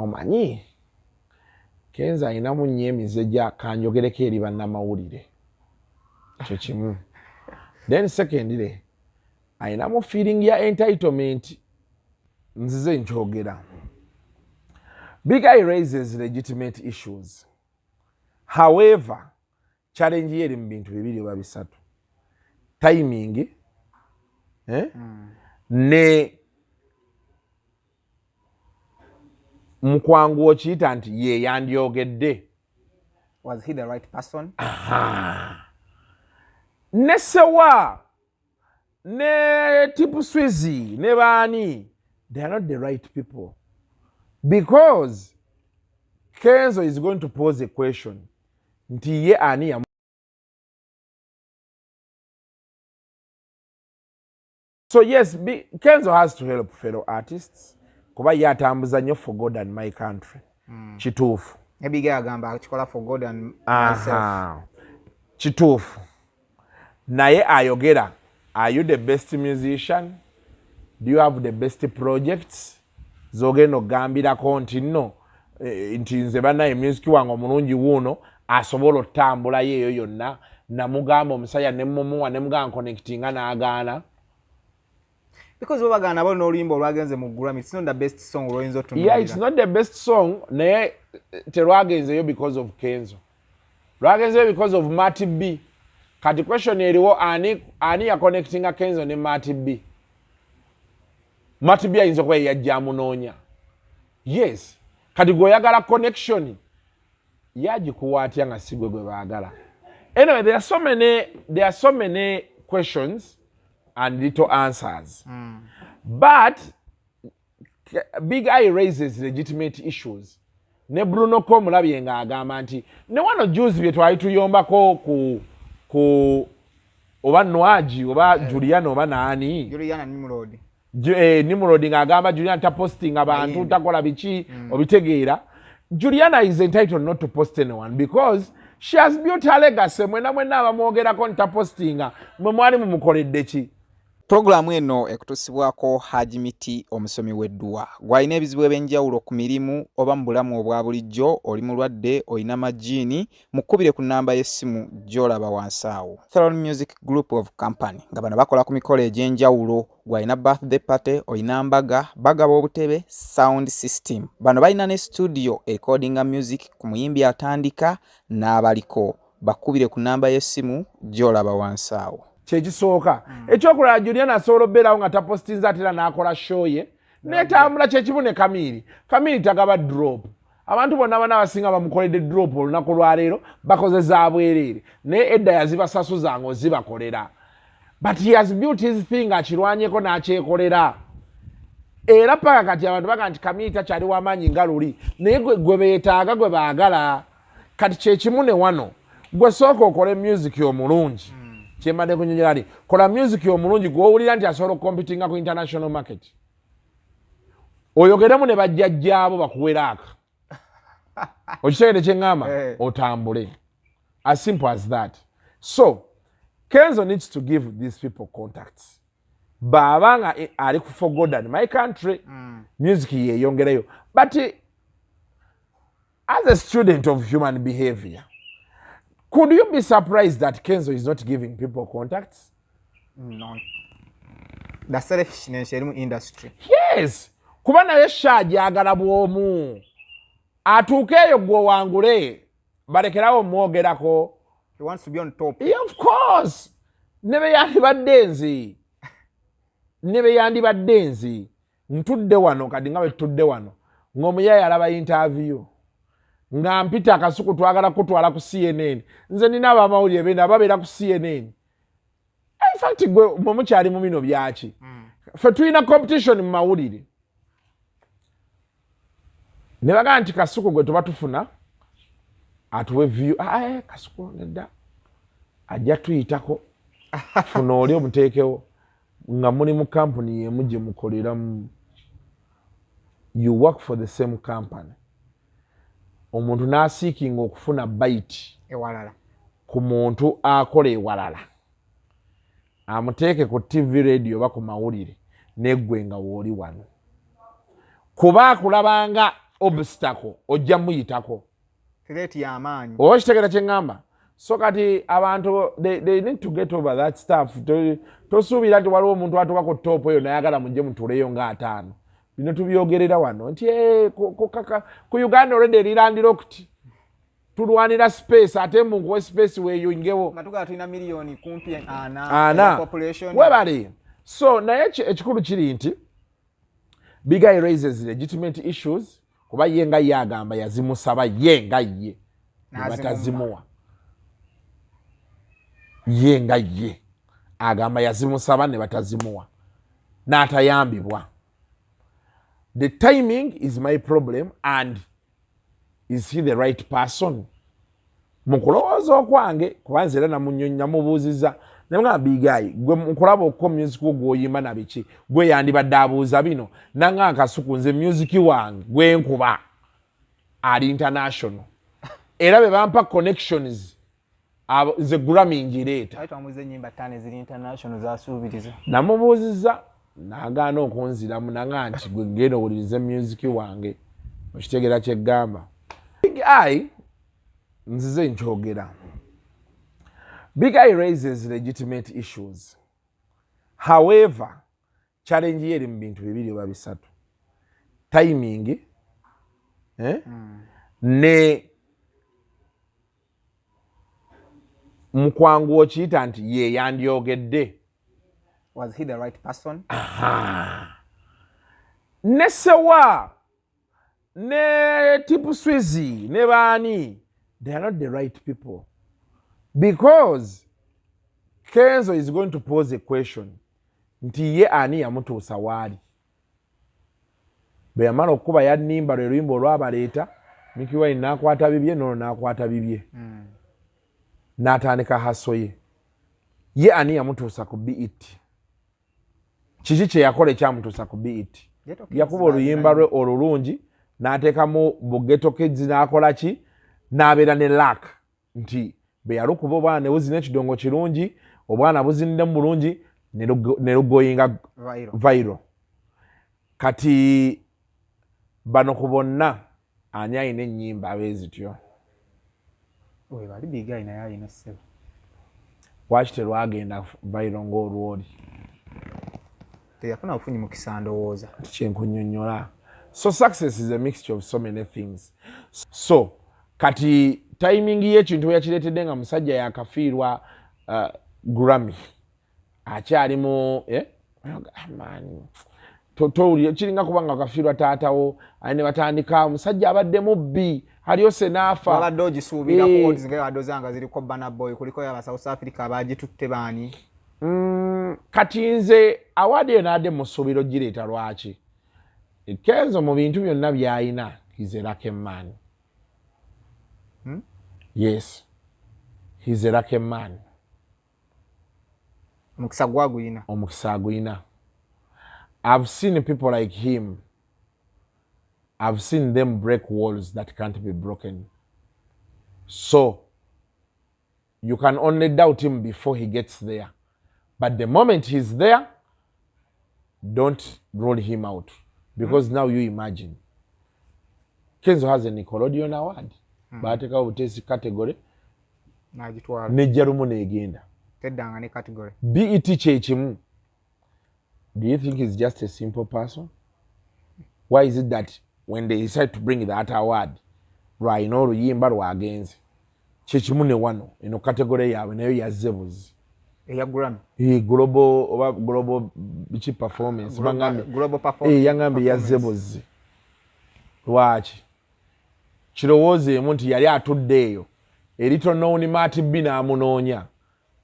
omanyi Kenzo ayinamu nnyo emize gya kanjogereko eri bannamawulire ekyo kimu. Then secondly ayinamu feeling ya entitlement nzize nkyogera. Big Eye raises legitimate issues. However, challenge yeri mu bintu bibiri oba bisatu. Timing ne mukwangu okiyita nti ye yandyogedde. Was he the right person? Ne sewa ne Tipu Swizi ne baani, they are not the right people. Because Kenzo is going to pose a question. Nti ye ani ya So yes, Kenzo has to help fellow artists. Kuba ye atambuza nnyo for God and my country. Kituufu. Ebiga agamba akikola for God and myself. Kituufu. Naye ayogera, are you the best musician? Do you have the best projects? Zogenda ogambirako nti nno nti nze bannaye music wange omulungi wuuno asobola otambula yeeyo yonna namugamba omusaya ne mumuwa ne mugamba connectinga n'agaana. Because wabagana balo n'oluyimba olwagenze mu Grammy, it's not the best song olwoyinza otunuulira. Yeah, it's not the best song naye terwagenzeyo because of Kenzo. Lwagenzeyo because of Marty B. Kati question eriwo ani ya connectinga Kenzo ne Marty B. Marty B ayinza okuba yajja amunoonya. Yes. Kati gweoyagala connection yagikuwa atya nga si gwe baagala. Anyway, there are so many questions and little answers. But Big Eye raises legitimate issues. Ne Bruno ko mulabye nga agamba nti ne wano juice bye twali tuyombako ku oba Nwaji oba Juliana oba nani? Juliana Nimrod. Nimrod nga agamba Juliana ta posting abantu takola biki obitegeera. Juliana is entitled not to post anyone because she has built her legacy. Mwena abamwogerako nta postinga mwe mwali mumukoledde ki. Programu eno ekutusibwako Hajimiti omusomi w'edduwa. Gwalina ebizibu ebyenjawulo ku mirimu oba mu bulamu obwa bulijjo, oli mulwadde, olina majiini, mukubire ku nnamba y'essimu gy'olaba wansi awo. Throne Music Group of Company nga bano bakola ku mikolo egy'enjawulo. Gwalina birthday party, olina mbaga, bagaba obutebe, sound system. Bano balina ne studio recordinga music ku muyimbi atandika n'abaliko. Bakubire ku nnamba y'essimu gy'olaba wansi awo. Kyekisooka ekyokulala Juliana asobola obeerawo nga tapostinze atera n'akola show ye netambula kyekimu ne Kamiri tagaba drop. Abantu bonna abasinga bamukoledde drop olunaku lwaleero bakoze za bwereere naye Edda yazibasasuzanga ozibakolera. But he has built his thing akirwanyeko n'akyekolera. Era paka kati abantu baga nti Kamiri takyali w'amaanyi nga luli naye gwe beetaaga gwe baagala. Kati kyekimu ne wano gwe sooka okole music omulungi. Chembade kunyonyerali kola music omulungi gw'owulira nti asobola competing ku international market. Oyogeremu ne bajjajjaabo bakuweraaka. Okitegedde kye ngamba otambule. As simple as that. So Kenzo needs to give these people contacts. Baabanga ali ku for God and my country music yeeyongereyo. But as a student of human behavior, could you be surprised that Kenzo is not giving people contacts? No. The selfishness in industry. Yes. Kuba naye ajagala bwomu. Atuukeeyo gwe wangule balekerawo mwogerako. He wants to be on top. Yeah, of course. Nebe yandibadde nzi. Ntudde wano kadi nga bwe tutudde wano. Ng'omuyaaya alaba interview. Nga mpita Kasuku twagala kutwala ku CNN. Nze nina abamawulire bena babeera ku CNN. In fact gwe mukyali mu bino byaki. Ffe tulina competition mu mawulire. Ne baga nti Kasuku gwe tuba tufuna atuwe view. Kasuku nedda ajja tuyitako funa oli omuteekewo nga muli mu company yemu gye mukoleramu. You work for the same company. Omuntu n'asiikinga okufuna bite ewalala ku muntu akola ewalala amuteeke ku TV radio oba ku mawulire neggwe nga wooli wano kuba akulabanga obstacle ojja muyitako threat ya amaanyi okitegera kye ngamba so kati abantu they need to get over that stuff tosuubira nti waliwo omuntu atuuka ku top eyo nayagala mujje mutuuleyo ng'ataano bino tubyogerera wano nti ku Uganda already erirandira okuti tulwanira space ate munkuwe space weeyongewo nga tugala tulina miliyoni kumpi ana webali so naye ekikulu kiri nti Big Eye raises legitimate issues kuba ye nga ye agamba yazimusaba ye nga ye nebatazimuwa ye nga ye agamba yazimusaba ne batazimuwa n'atayambibwa. The timing is my problem and is he the right person? Mukulowooza okwange kubanze era namubuuziza nga Big Eye gwe mukulaba okuko music gw'oyimba na biki gwe yandibadde abuuza bino nanga Kasuku nze music wange gwe nkuba ali international era be bampa connections nze Grammy ngireeta twamuze nyimba 5 ziri international zasuubiriza namubuuziza n'agaana okunziramu nanga nti gwe ngenda owulirize music wange okitegera kyeggamba. Big Eye nzize nkyogera. Big Eye raises legitimate issues. However, challenge yeri mu bintu bibiri oba bisatu. Timing ne mukwangu okiyita nti ye yandyogedde. Was he the right person? Ne sewa ne Tipu Swizi ne baani they are not the right people. Because Kenzo is going to pose a question. Nti ye ani yamutuusa waali. Bwe yamala okuba yannimba lwe luyimba olwabaleeta Mickey Wine n'akwata bibye nono n'akwata bibye. N'atandika haso ye. Ye ani yamutuusa ku BET. Kiki kye yakola ekyamutuusa ku BET. Yakuba oluyimba lwe olulungi n'ateekamu Bugeto Kids n'akola ki n'abeera ne luck nti be yalukuba obwana ne buzina ekidongo kirungi obwana buzinidde mu bulungi ne lugoyinga viral. Kati bano ku bonna ani ayina ennyimba abeezityo bali Big Eye naye ayina ssebo lwaki terwagenda viral ng'olwoli teyafuna bufunyi mu kisa ndowooza kyenkunnyonnyola. So success is a mixture of so many things. So kati timing y'ekintu we yakireetedde nga musajja yakafiirwa Grammy akyali mu maani towulire kiringa kubanga akafiirwa taatawo ali ne batandika omusajja abadde mubbi aliyose n'afa abadde ogisuubira ku zinga adozanga ziriko Burna Boy kuliko yaba South Africa abagitutte baani kati nze awadi enaadde mu ssuubiro gireeta lwaki Kenzo mu bintu byonna by'ayina he's a lucky man. Yes, he's a lucky man. Omukisa gwaguyina. Omukisa aguyina. I've seen people like him. I've seen them break walls that can't be broken. So, you can only doubt him before he gets there. But the moment he's there, don't roll him out. Because now you imagine. Kenzo has a Nickelodeon award. Bateka obutesi category. Nejja lumu n'egenda. Teddanga ne category. BET kyekimu. Do you think he's just a simple person? Why is it that when they decide to bring that award, lwayina oluyimba lwagenze kyekimu ne wano eno category yaabwe nayo yazze buzi. Eya Grammy. Global bichi performance. Global performance. Yangambi yazze buzi. Lwaki? Kirowoozeemu nti yali atudde eyo erito known Mati B n'amunoonya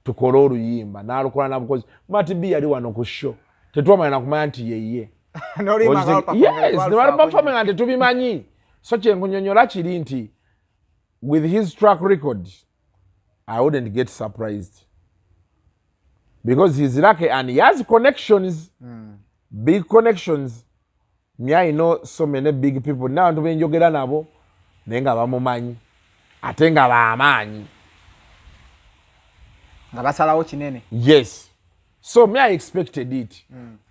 tukola oluyimba n'alukola nabukozi. Mati B yali wano ku show tetwamanya nakumanya nti yeye performing nga tetubimanyi. So kyenkunyonnyola kiri nti with his track record I wouldn't get surprised because he's lucky and he has connections, big connections. Me, I know so many big people now to be njogera nabo nenga bamumanyi ate nga baamanyi nga basalawo kinene. Yes, so me I expected it.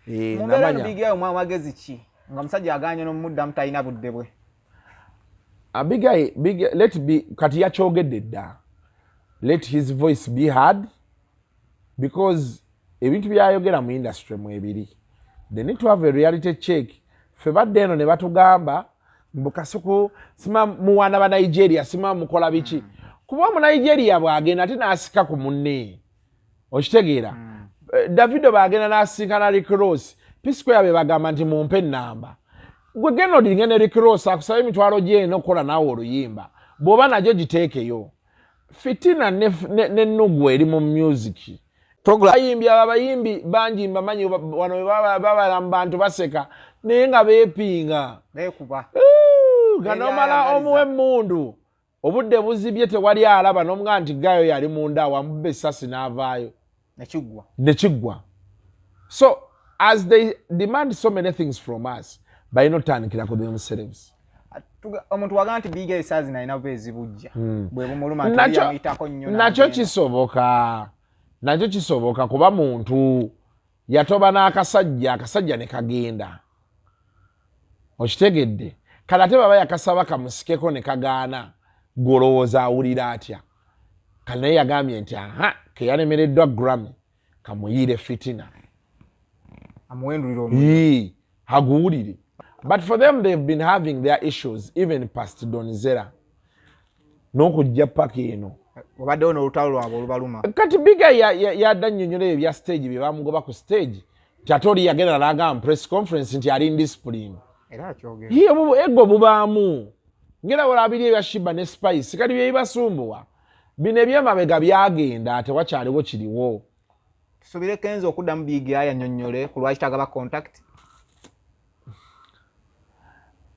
Namanya Big Eye omwagezi ki nga musajja aganye n'omudda mutayina budde bwe let be kati yakyogedde dda. Let his voice be heard because ebintu byayogera mu industry mu ebiri. They need to have a reality check. Fe badde eno ne batugamba mbu Kasuku sima muwana ba Nigeria sima mukola biki. Kuba mu Nigeria bwagenda ate n'asika ku munne. Okitegeera. Davido bagenda n'asika na Rick Ross. Pisco yabe bagamba nti mumpe namba. Gwe geno dingene Rick Ross akusaba emitwalo gye nokola nawe oluyimba. Bwoba najyo giteekeyo. Fitina ne nugwe eri mu music. Abayimbi bangi mbamanyi wano baba bantu baseka naye nga beepinga. Beekuba. Ganomala omuwe mundu. Obudde buzibye tewali alaba n'omugamba nti gayo yali munda wamubbe essasi n'avaayo. Nekiggwa. So as they demand so many things from us, bayinotandikira ku themselves. Omuntu wagamba nti biga esaazi nalina bwezi bujja. Bwe bumuluma teyamuyitako nnyo. Nakyo kisoboka kuba muntu yatoba n'akasajja ne kagenda. Okitegedde. Kale ate baba yakasaba kamusikeko ne kagaana. Golowooza awulira atya. Kale naye yagambye nti ke yalemereddwa Grammy kamuyiire fitina. Amuwendulira haguwulire. But for them, they've been having their issues, even past Donzera. N'okujja paka eno. Obadde ono olutalo lwabwe olubaluma. Kati biga yadda nnyonnyola ebya stage bye bamugoba ku stage. Kyatoli yagenda n'agamba press conference nti ali indiscipline. Era akyogera. Ego bubaamu. Ngera walabiri ebya Shiba ne Spice. Kati bye bibasumbuwa. Bino eby'emabega byagenda tewakyaliwo kiriwo. Tusobire Kenzo okuddamu biga yannyonnyole ku lwaki tagaba contact.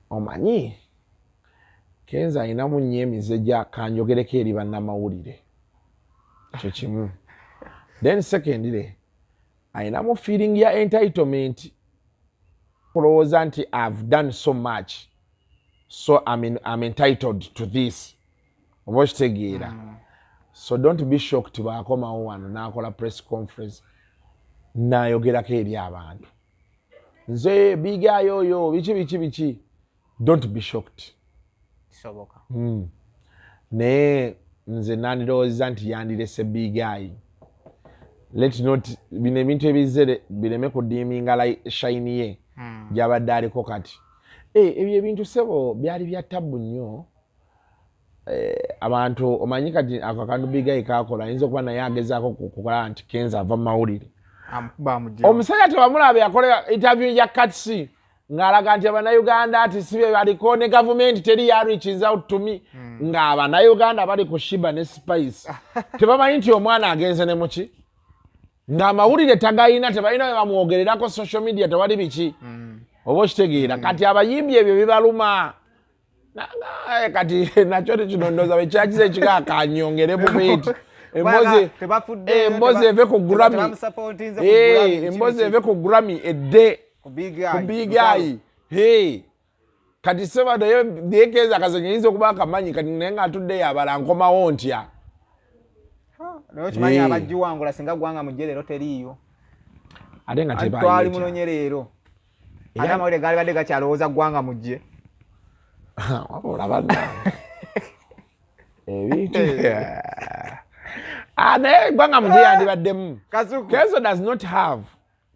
Omanyi Kenzo ayinamu nnyo emize gya kanjogereko eri bannamawulire. Ekyo kimu. Then secondly, ayinamu feeling ya entitlement. Kulowooza nti I've done so much, so I'm entitled to this. Oba okitegeera. So don't be shocked baakomawo wano n'akola press conference n'ayogerako eri abantu. Nze bigayoyo biki. Don't be shocked. Soboka. Naye nze nandirowooza nti yandirese bigayi. Let not bino ebintu ebizere bireme kudiminga shine ye. Gyabadde aliko kati. Ebyo ebintu sebo byali bya tabu nnyo. Abantu omanyi kati akakandu bigayi kakola ayinza okuba naye agezaako kukola nti Kenzo ava mu mawulire. Omusajja tebamulaba yakola interview ya Katsi ng'alaga nti Abannayuganda ati sibe baliko ne gavumenti teri ya reaches out to me. Ng'Abannayuganda bali ku Shiba ne Spice. Tebamanyi nti omwana agenze ne muki. Ng'amawulire tagayina tebalina we bamwogererako social media tewali biki. Oba okitegeera. Kati abayimbi ebyo bibaluma. Kati nakyo tekinondooza bwe kyakize ekikakanyongere bubeti. Embozi eve ku Grammy. Embozi eve ku Grammy edde. Kubigayi. Kati seba naye Kenzo akazenyinza okuba akamanyi kati naye nga atudde yabala nkomawo ntya. Naye kimanyi abajjiwangula singa gwanga mujje leero teriiyo. Ate nga tebayo. Twali munonye leero. Ate amawulire gaali badde gakyalowooza gwanga mujje. Wabula banna. Ebintu. Naye gwanga mujje yandibaddemu. Kenzo does not have.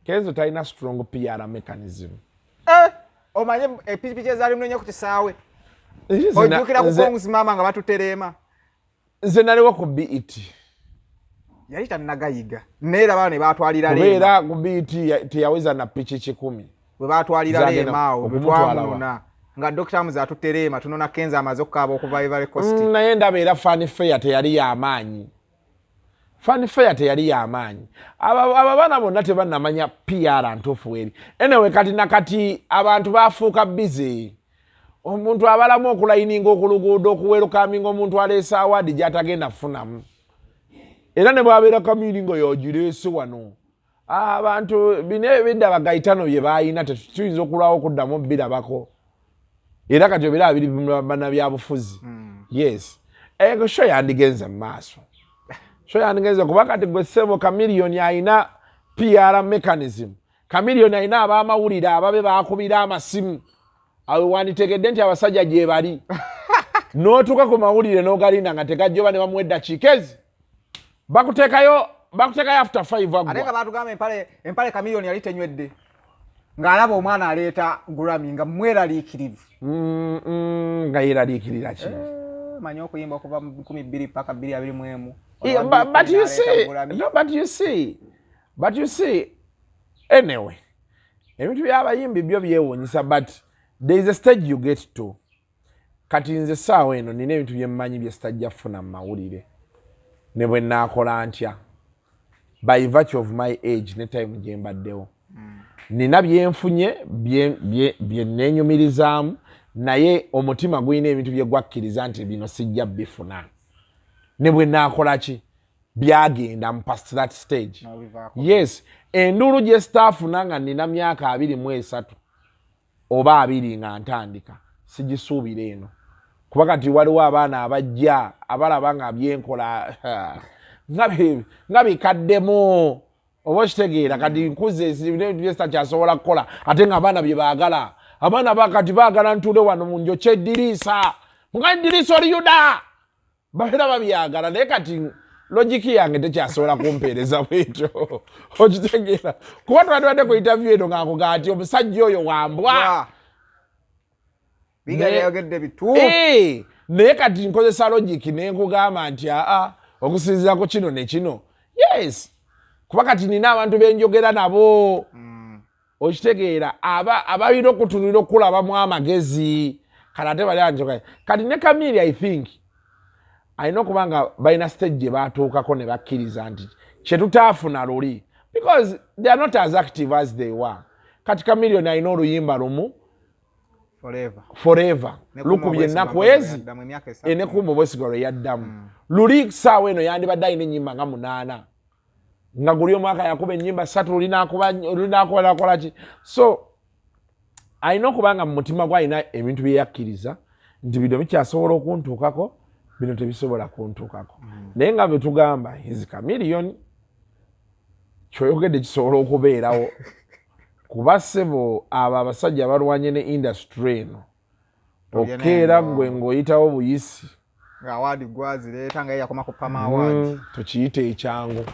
Kenzo talina strong PR mechanism. Omanye epikipiki ezaali munonye ku kisaawe. Ojjukira ku Kongs mama nga batutereema. Nze naliwo ku BET. Yali tannagayiga. Neera baano ne baatwalira leema. Kubeera ku BET teyaweza na piki 10. Bwe baatwalira leema awo bwetwamunona. Nga Dr. Muza atutereema tunona Kenzo amaze okukaaba okuva Ivory Coast. Naye ndaba era Fan Fair teyali y'amaanyi. Fan Fair teyali y'amaanyi. Abaana bonna tebannamanya PR ntuufu eri. Anyway kati nakati abantu baafuuka busy. Omuntu abalamu okulayininga okuluguudo okuwerukaminga omuntu aleese awadi gy'atagenda kufunamu. Era ne bwabeera kamiringo y'ogireese wano. Abantu bino ebidda bagayitano bye baayina tetuyinza okulwawo okuddamu birabako. Era kati obera abiri bannabyabufuzi. Yes. Show yandigenze mu maaso. Show yandigenze kuba kati gwe ssebo Chameleone ayina PR mechanism. Chameleone ayina ab'amawulire ababe baakubira amasimu. Awe wanditegedde nti abasajja gye bali. n'otuuka ku mawulire n'ogalinda nga tegajjoba ne bamuwa eddakiika ezi bakutekayo after 5 agwa. Ate nga batugamba empale Chameleone yali tenywedde ng'alaba omwana aleeta Grammy nga mweraliikirivu. Nga yeeraliikirira ki? Manyi okuyimba okuva mu 12 paka 2021. But you see, anyway, ebintu by'abayimbi byo byewuunyisa, but there is a stage you get to. Kati nze saawa eno nina ebintu bye mmanyi bye sitajja kufuna mu mawulire ne bwe nnaakola ntya by virtue of my age ne time gye mbaddewo. Nina byenfunye bye neenyumirizaamu, naye omutima gulina ebintu bye gwakkiriza nti bino sijja bifuna. Ne bwe nnaakola ki byagenda mu past that stage. Yes, enduulu gye sitaafuna nga nina myaka 23 oba 2 nga ntandika sigisuubira eno. Kuba kati waliwo abaana abajja abalaba nga byenkola nga bikaddemu oba okitegeera kati nkuze byestakyasobola kukola ate nga abaana bye baagala. Abaana bakati baagala ntuule wano mu njo ky'eddiriisa nga eddiriisa oliyuda babeera babyagala, naye kati logiki yange tekyasobola kumpeereza bwekyo okitegeera. Kuba twatwadde ku interview eno nga nkuga ati omusajja oyo wambwa bigayogedde bituufu. Naye kati nkozesa logiki ne nkugamba nti okusinziira ku kino ne kino. Yes, kuba kati nina abantu benjogera nabo okitegeera abalina okutulira okulabamu amagezi kati ate bali anjoga kati ne Kamili I think alina okuba nga balina stage gye baatuukako ne bakkiriza nti kye tutaafuna luli because they are not as active as they were. Kati Chameleone alina oluyimba lumu forever lukubye ennaku ezi enekuuma obwesiga lwe yaddamu. Luli saawa eno yandibadde alina ennyimba nga 8 nga guli omwaka yakuba ennyimba 3 olinakola ki. So alina okuba nga mu mutima gwe alina ebintu bye yakkiriza nti bino bikyasobola okuntuukako, bino tebisobola kuntuukako. Naye nga bwe tugamba is Chameleone kyoyogedde kisobola okubeerawo. Kuba ssebo abo abasajja balwanye ne industry eno okeera ngwe ng'oyitawo buyisi nga awadi gwazireeta nga yakoma ku Pama Award tukiyite ekyangu